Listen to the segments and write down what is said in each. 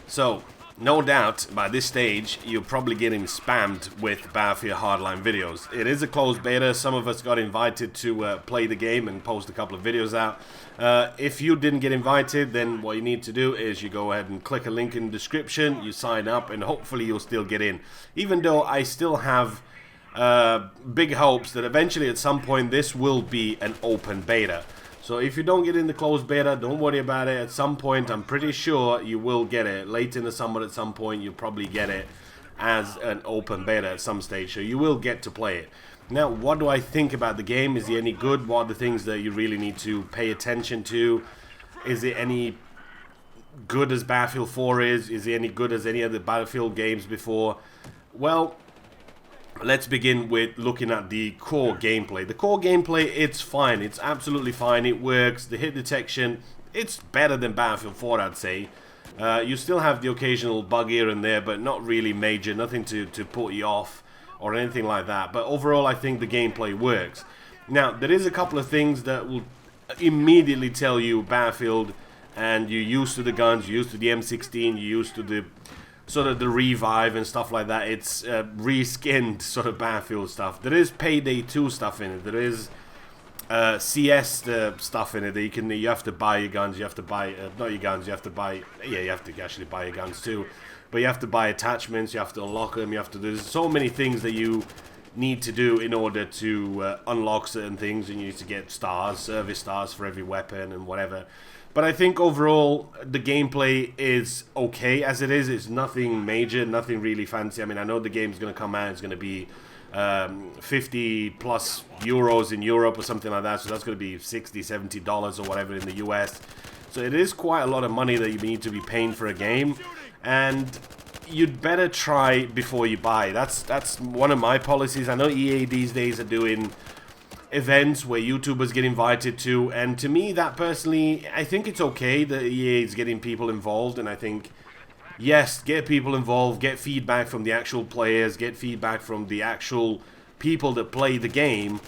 So, no doubt, by this stage, you're probably getting spammed with Battlefield Hardline videos. It is a closed beta. Some of us got invited to play the game and post a couple of videos out. If you didn't get invited, then what you need to do is you go ahead and click a link in the description, you sign up, and hopefully you'll still get in. Even though I still have big hopes that eventually at some point this will be an open beta. So if you don't get in the closed beta, don't worry about it. At some point, I'm pretty sure you will get it. Late in the summer at some point, you'll probably get it as an open beta at some stage. So you will get to play it. Now, what do I think about the game? Is it any good? What are the things that you really need to pay attention to? Is it any good as Battlefield 4 is? Is it any good as any other Battlefield games before? Well, let's begin with looking at the core gameplay. The core gameplay, it's fine. It's absolutely fine. It works. The hit detection, it's better than Battlefield 4, I'd say. You still have the occasional bug here and there, but not really major. Nothing to put you off or anything like that. But overall, I think the gameplay works. Now, there is a couple of things that will immediately tell you Battlefield, and you're used to the guns, you're used to the M16, you're used to the sort of the revive and stuff like that. It's reskinned sort of Battlefield stuff. There is Payday 2 stuff in it. There is CS stuff in it that you have to buy your guns. You have to buy not your guns. You have to buy you have to actually buy your guns too. But you have to buy attachments. You have to unlock them. You have to. There's so many things that you need to do in order to unlock certain things, and you need to get stars, service stars for every weapon and whatever. But I think overall, the gameplay is okay as it is. It's nothing major, nothing really fancy. I mean, I know the game's going to come out. It's going to be 50 plus euros in Europe or something like that. So that's going to be $60, $70 or whatever in the US. So it is quite a lot of money that you need to be paying for a game. And you'd better try before you buy. That's one of my policies. I know EA these days are doing events where YouTubers get invited to, and to me, that personally, I think it's okay that EA is getting people involved, and I think, yes, get people involved, get feedback from the actual players, get feedback from the actual people that play the game,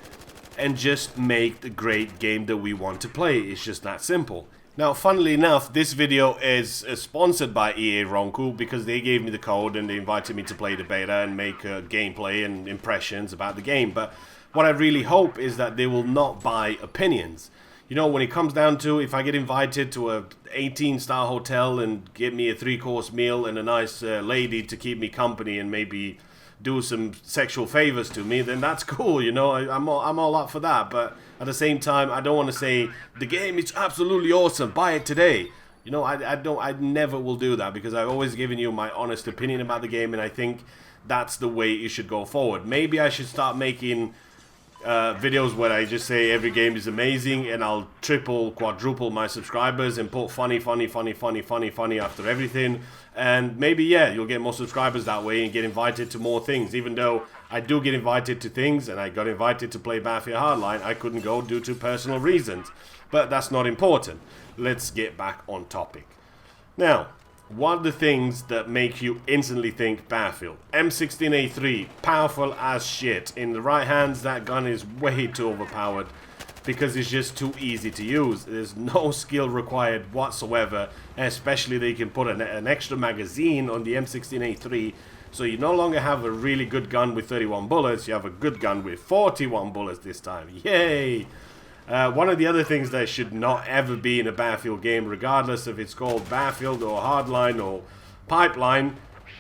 and just make the great game that we want to play. It's just that simple. Now, funnily enough, this video is sponsored by EA Ronku because they gave me the code and they invited me to play the beta and make gameplay and impressions about the game, but what I really hope is that they will not buy opinions. You know, when it comes down to, if I get invited to a 18-star hotel and give me a 3-course meal and a nice lady to keep me company and maybe do some sexual favors to me, then that's cool, you know, I'm all up for that. But at the same time, I don't want to say, the game is absolutely awesome, buy it today. You know, I never will do that because I've always given you my honest opinion about the game, and I think that's the way it should go forward. Maybe I should start making videos where I just say every game is amazing, and I'll triple, quadruple my subscribers and put funny after everything, and maybe, yeah, you'll get more subscribers that way and get invited to more things. Even though I do get invited to things, and I got invited to play Battlefield Hardline, I couldn't go due to personal reasons, but that's not important. Let's get back on topic. Now, what are the things that make you instantly think Battlefield? M16A3, powerful as shit. In the right hands, that gun is way too overpowered because it's just too easy to use. There's no skill required whatsoever, especially that you can put an extra magazine on the M16A3, so you no longer have a really good gun with 31 bullets, you have a good gun with 41 bullets this time. Yay! One of the other things that should not ever be in a Battlefield game, regardless if it's called Battlefield or Hardline or Pipeline,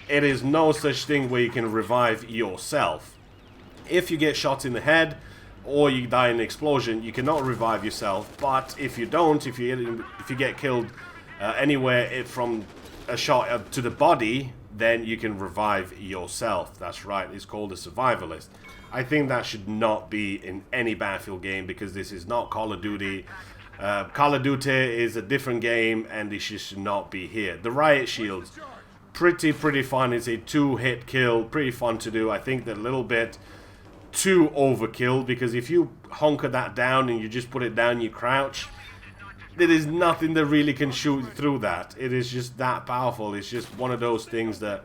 it is no such thing where you can revive yourself. If you get shot in the head or you die in an explosion, you cannot revive yourself. But if you don't, if you get killed anywhere from a shot to the body, then you can revive yourself. That's right, it's called a survivalist. I think that should not be in any Battlefield game because this is not Call of Duty. Call of Duty is a different game and this should not be here. The riot shields, pretty fun. It's a 2-hit kill, pretty fun to do. I think that a little bit too overkill because if you honker that down and you just put it down, you crouch, there is nothing that really can shoot through that. It is just that powerful. It's just one of those things that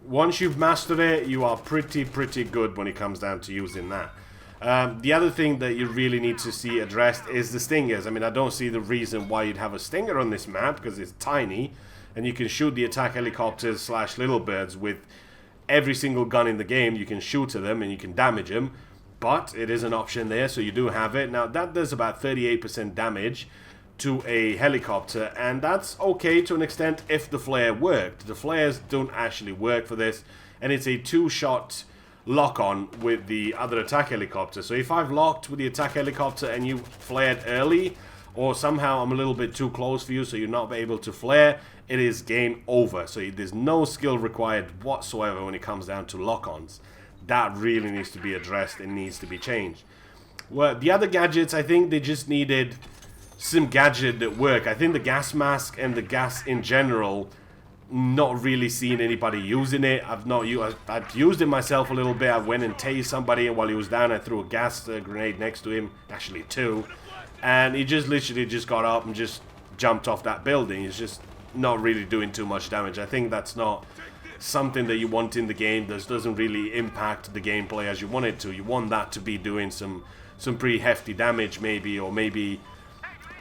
once you've mastered it, you are pretty good when it comes down to using that. The other thing that you really need to see addressed is the stingers. I mean, I don't see the reason why you'd have a stinger on this map because it's tiny. and you can shoot the attack helicopters slash little birds with every single gun in the game. You can shoot at them and you can damage them, but it is an option there, so you do have it. Now that does about 38% damage to a helicopter, and that's okay to an extent if the flare worked. The flares don't actually work for this, and it's a 2-shot lock-on with the other attack helicopter. So if I've locked with the attack helicopter and you flared early, or somehow I'm a little bit too close for you so you're not able to flare, it is game over. So there's no skill required whatsoever when it comes down to lock-ons. That really needs to be addressed and needs to be changed. Well, the other gadgets, I think they just needed some gadget that work. I think the gas mask and the gas in general, not really seen anybody using it. I've used it myself a little bit. I went and tased somebody, and while he was down, I threw a gas grenade next to him, actually 2, and he just literally just got up and just jumped off that building. He's just not really doing too much damage. I think that's not something that you want in the game. This doesn't really impact the gameplay as you want it to. You want that to be doing some pretty hefty damage, maybe, or maybe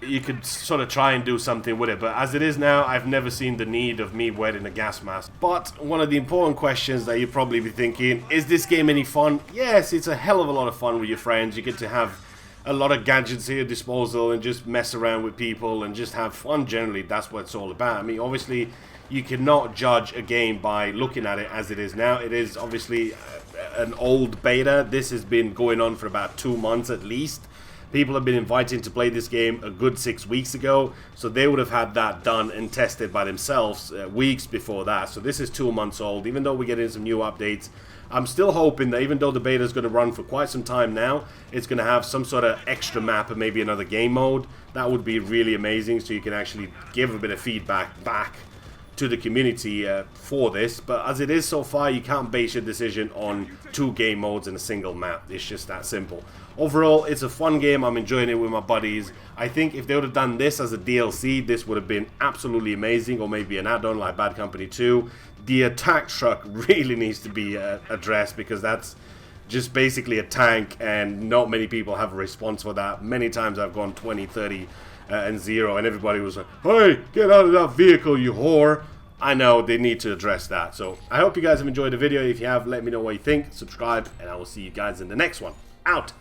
you could sort of try and do something with it. But as it is now, I've never seen the need of me wearing a gas mask. But one of the important questions that you'd probably be thinking, is this game any fun? Yes, it's a hell of a lot of fun with your friends. You get to have a lot of gadgets at your disposal and just mess around with people and just have fun generally. That's what it's all about. I mean, obviously, you cannot judge a game by looking at it as it is now. It is obviously an old beta. This has been going on for about 2 months at least. People have been invited to play this game a good 6 weeks ago, so they would have had that done and tested by themselves weeks before that. So this is 2 months old. Even though we're getting some new updates, I'm still hoping that even though the beta is going to run for quite some time now, it's going to have some sort of extra map and maybe another game mode. That would be really amazing, so you can actually give a bit of feedback back to the community for this. But as it is so far, you can't base your decision on 2 game modes in a single map. It's just that simple. Overall, it's a fun game. I'm enjoying it with my buddies. I think if they would have done this as a DLC, this would have been absolutely amazing, or maybe an add-on like Bad Company 2. The attack truck really needs to be addressed, because that's just basically a tank, and not many people have a response for that. Many times I've gone 20, 30 and 0, and everybody was like, "Hey, get out of that vehicle, you whore." I know they need to address that. So I hope you guys have enjoyed the video. If you have, let me know what you think. Subscribe, and I will see you guys in the next one. Out.